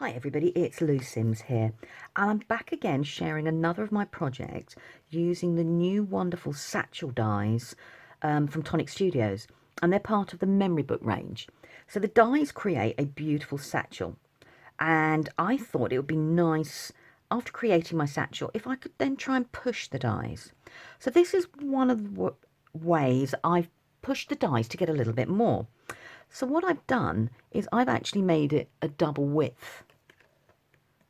Hi everybody, it's Lou Sims here, and I'm back again sharing another of my projects using the new wonderful Satchel dies from Tonic Studios, and they're part of the memory book range. So the dies create a beautiful satchel, and I thought it would be nice after creating my satchel if I could then try and push the dies. So this is one of the ways I've pushed the dies to get a little bit more. So what I've done is I've actually made it a double width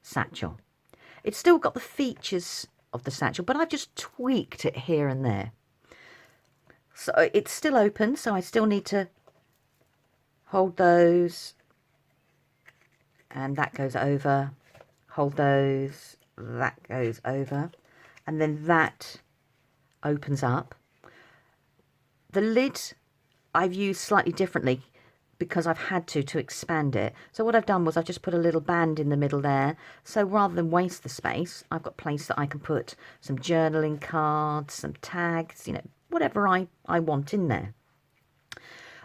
satchel. It's still got the features of the satchel, but I've just tweaked it here and there. So it's still open, so I still need to hold those, and that goes over, hold those, that goes over, and then that opens up. The lid I've used slightly differently because I've had to expand it. So what I've done was I've just put a little band in the middle there. So rather than waste the space, I've got place that I can put some journaling cards, some tags, you know, whatever I want in there.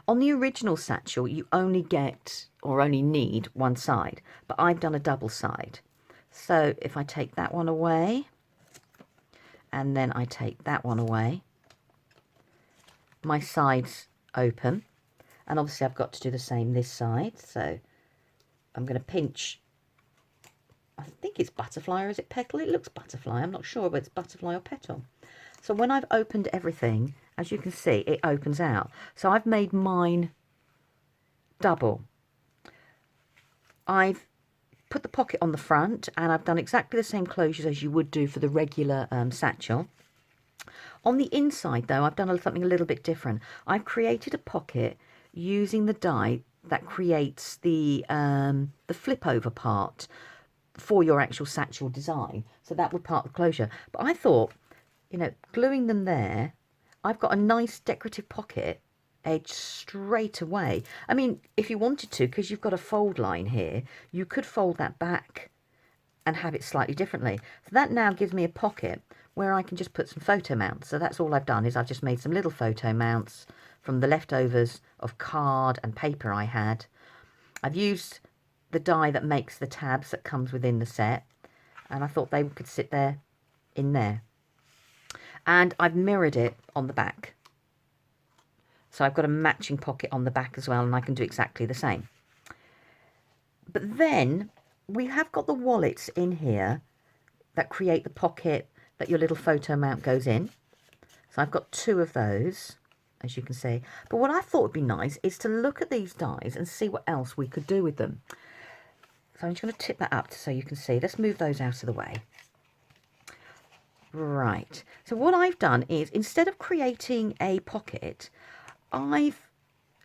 On the original satchel, you only get or only need one side, but I've done a double side. So if I take that one away, and then I take that one away, my sides open. And obviously I've got to do the same this side. So I'm going to pinch, I think it's butterfly, or is it petal? It looks butterfly. I'm not sure whether it's butterfly or petal. So when I've opened everything, as you can see, it opens out. So I've made mine double. I've put the pocket on the front, and I've done exactly the same closures as you would do for the regular satchel. On the inside, though, I've done something a little bit different. I've created a pocket using the die that creates the flip over part for your actual satchel design. So that would part of the closure. But I thought, you know, gluing them there, I've got a nice decorative pocket edge straight away. I mean, if you wanted to, because you've got a fold line here, you could fold that back and have it slightly differently. So that now gives me a pocket where I can just put some photo mounts. So that's all I've done, is I've just made some little photo mounts from the leftovers of card and paper I had. I've used the die that makes the tabs that comes within the set, and I thought they could sit there in there. And I've mirrored it on the back. So I've got a matching pocket on the back as well, and I can do exactly the same. But then we have got the wallets in here that create the pocket that your little photo mount goes in. So I've got two of those, as you can see. But what I thought would be nice is to look at these dies and see what else we could do with them. So I'm just going to tip that up so you can see. Let's move those out of the way. Right. So what I've done is, instead of creating a pocket, I've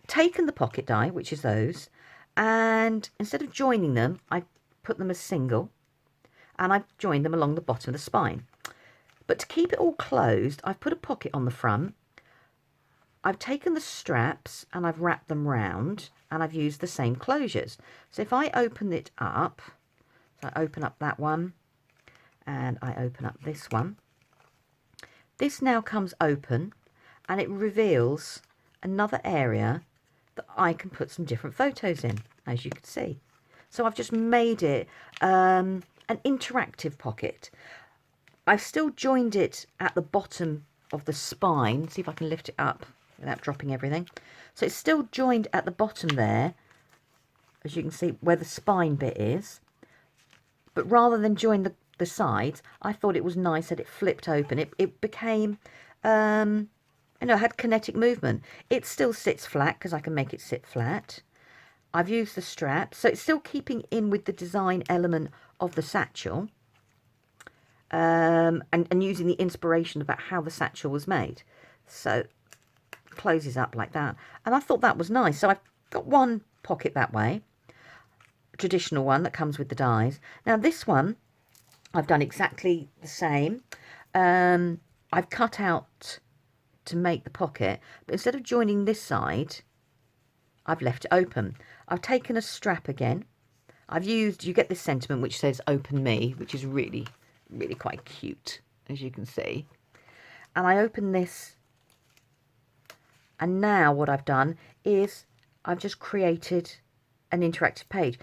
taken the pocket die, which is those, and instead of joining them, I've put them as single, and I've joined them along the bottom of the spine. But to keep it all closed, I've put a pocket on the front. I've taken the straps and I've wrapped them round, and I've used the same closures. So if I open it up, so I open up that one and I open up this one, this now comes open, and it reveals another area that I can put some different photos in, as you can see. So I've just made it an interactive pocket. I've still joined it at the bottom of the spine. See if I can lift it up without dropping everything. So it's still joined at the bottom there, as you can see, where the spine bit is. But rather than join the sides, I thought it was nice that it flipped open. It became, you know, had kinetic movement. It still sits flat because I can make it sit flat. I've used the straps, so it's still keeping in with the design element of the satchel. And using the inspiration about how the satchel was made. So closes up like that, and I thought that was nice. So I've got one pocket that way, a traditional one that comes with the dies. Now this one I've done exactly the same. I've cut out to make the pocket, but instead of joining this side, I've left it open. I've taken a strap again. I've used, you get this sentiment which says open me, which is really quite cute, as you can see. And I open this, and now what I've done is I've just created an interactive page,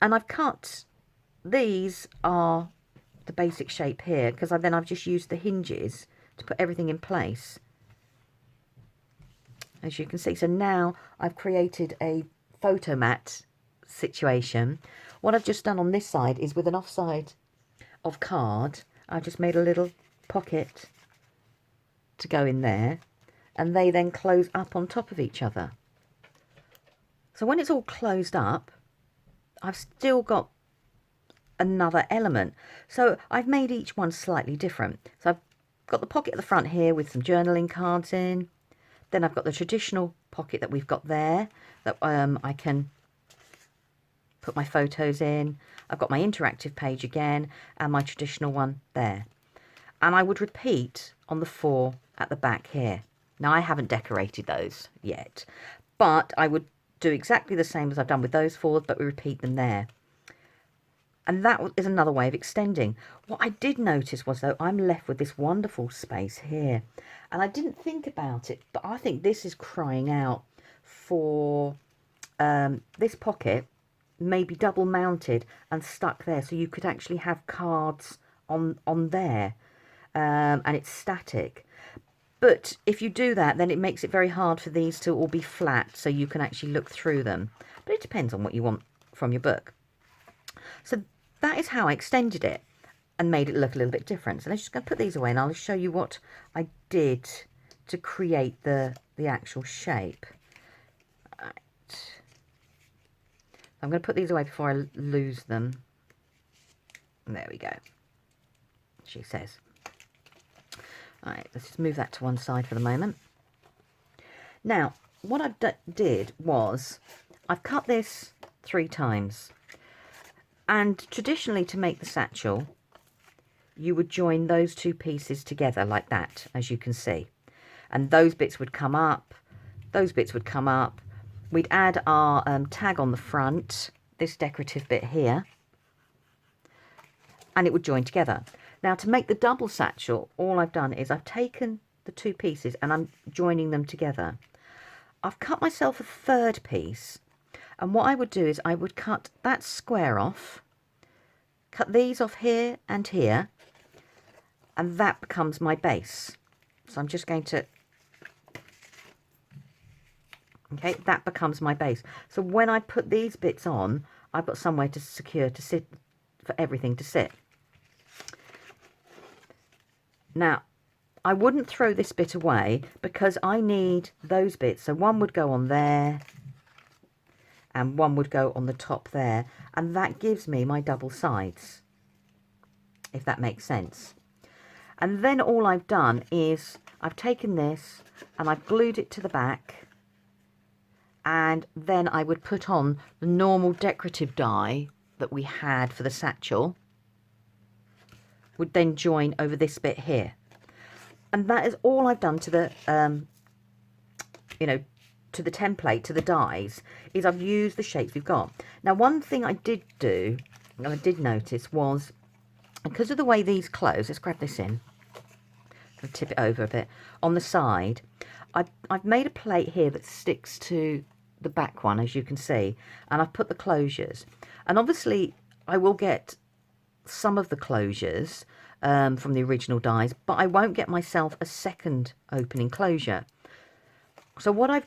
and I've cut these are the basic shape here, because then I've just used the hinges to put everything in place, as you can see. So now I've created a photo mat situation. What I've just done on this side is, with an offside of card, I've just made a little pocket to go in there, and they then close up on top of each other. So when it's all closed up, I've still got another element. So I've made each one slightly different. So I've got the pocket at the front here with some journaling cards in. Then I've got the traditional pocket that we've got there that I can put my photos in. I've got my interactive page again and my traditional one there. And I would repeat on the 4 at the back here. Now I haven't decorated those yet, but I would do exactly the same as I've done with those 4s, but we repeat them there. And that is another way of extending. What I did notice was, though, I'm left with this wonderful space here. And I didn't think about it, but I think this is crying out for this pocket maybe double mounted and stuck there. So you could actually have cards on there, and it's static. But if you do that, then it makes it very hard for these to all be flat, so you can actually look through them. But it depends on what you want from your book. So that is how I extended it and made it look a little bit different. So I'm just going to put these away, and I'll show you what I did to create the actual shape. Right. I'm going to put these away before I lose them. And there we go. She says. All right, let's just move that to one side for the moment. Now, what I did was I've cut this 3 times. And traditionally, to make the satchel, you would join those 2 pieces together like that, as you can see. And those bits would come up, those bits would come up. We'd add our tag on the front, this decorative bit here, and it would join together. Now, to make the double satchel, all I've done is I've taken the 2 pieces and I'm joining them together. I've cut myself a 3rd piece. And what I would do is I would cut that square off, cut these off here and here, and that becomes my base. So I'm just going to, okay, that becomes my base. So when I put these bits on, I've got somewhere to secure, to sit, for everything to sit. Now, I wouldn't throw this bit away because I need those bits. So one would go on there, and one would go on the top there, and that gives me my double sides, if that makes sense. And then all I've done is I've taken this and I've glued it to the back, and then I would put on the normal decorative die that we had for the satchel, would then join over this bit here. And that is all I've done to the you know, to the template, to the dies, is I've used the shapes we've got. Now, one thing I did do, and I did notice, was because of the way these close, let's grab this in, I'll tip it over a bit, on the side, I've made a plate here that sticks to the back one, as you can see, and I've put the closures. And obviously, I will get some of the closures from the original dies, but I won't get myself a second opening closure. So what I've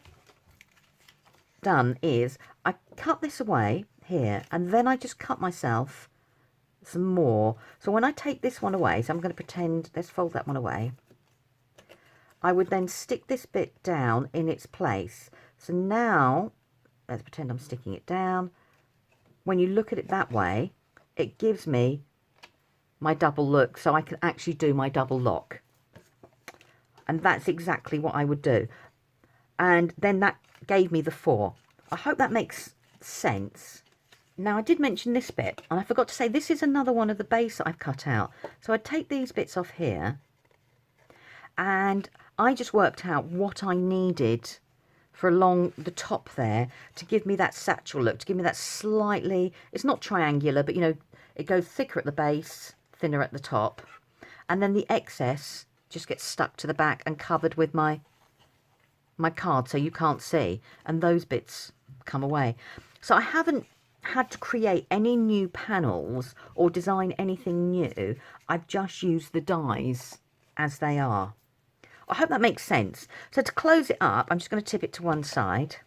done is I cut this away here, and then I just cut myself some more. So when I take this one away, so I'm going to pretend, let's fold that one away, I would then stick this bit down in its place. So now let's pretend I'm sticking it down. When you look at it that way, it gives me my double look, so I can actually do my double lock. And that's exactly what I would do. And then that gave me the 4. I hope that makes sense. Now, I did mention this bit, and I forgot to say, this is another one of the base that I've cut out. So I'd take these bits off here, and I just worked out what I needed for along the top there to give me that satchel look, to give me that slightly, it's not triangular, but, you know, it goes thicker at the base, thinner at the top, and then the excess just gets stuck to the back and covered with my card, so you can't see, and those bits come away. So I haven't had to create any new panels or design anything new. I've just used the dies as they are. I hope that makes sense. So to close it up, I'm just going to tip it to one side.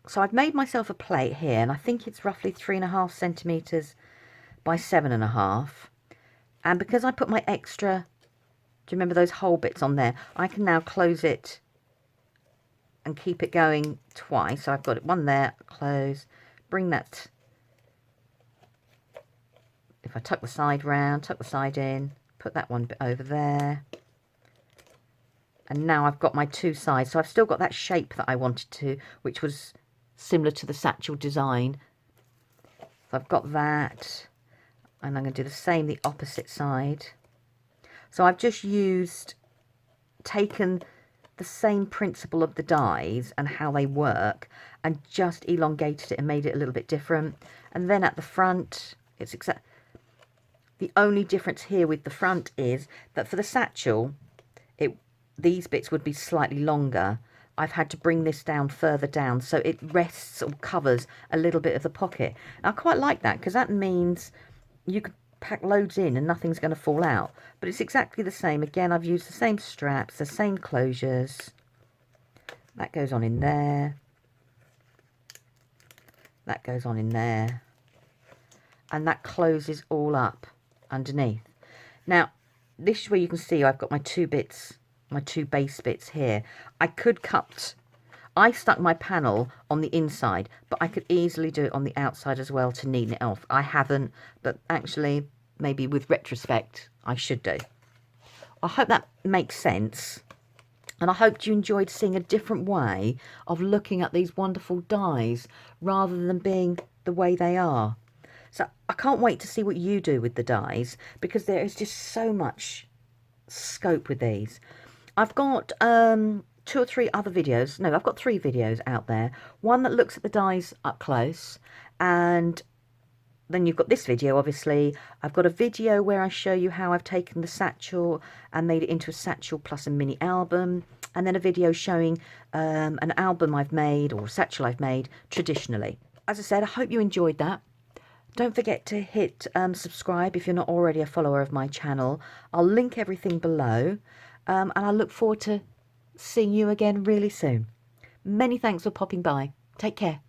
So I've made myself a plate here, and I think it's roughly 3.5 centimetres by 7.5. And because I put my extra, do you remember those hole bits on there? I can now close it and keep it going twice. So I've got one there, close, bring that. If I tuck the side round, tuck the side in, put that one bit over there. And now I've got my two sides. So I've still got that shape that I wanted to, which was similar to the satchel design. So I've got that. And I'm going to do the same the opposite side. So I've just taken the same principle of the dies and how they work and just elongated it and made it a little bit different. And then at the front, it's exact. The only difference here with the front is that for the satchel, these bits would be slightly longer. I've had to bring this down further down so it rests or covers a little bit of the pocket. And I quite like that because that means you could pack loads in and nothing's going to fall out. But it's exactly the same. Again, I've used the same straps, the same closures. That goes on in there. That goes on in there. And that closes all up underneath. Now, this is where you can see I've got my two bits, my two base bits here. I stuck my panel on the inside, but I could easily do it on the outside as well to neaten it off. I haven't, but actually, maybe with retrospect, I should do. I hope that makes sense. And I hope you enjoyed seeing a different way of looking at these wonderful dies rather than being the way they are. So I can't wait to see what you do with the dies because there is just so much scope with these. I've got 2 or 3 other videos. No, I've got 3 videos out there. One that looks at the dies up close, and then you've got this video, obviously. I've got a video where I show you how I've taken the satchel and made it into a satchel plus a mini album, and then a video showing an album I've made or a satchel I've made traditionally. As I said, I hope you enjoyed that. Don't forget to hit subscribe if you're not already a follower of my channel. I'll link everything below, and I look forward to seeing you again really soon. Many thanks for popping by. Take care.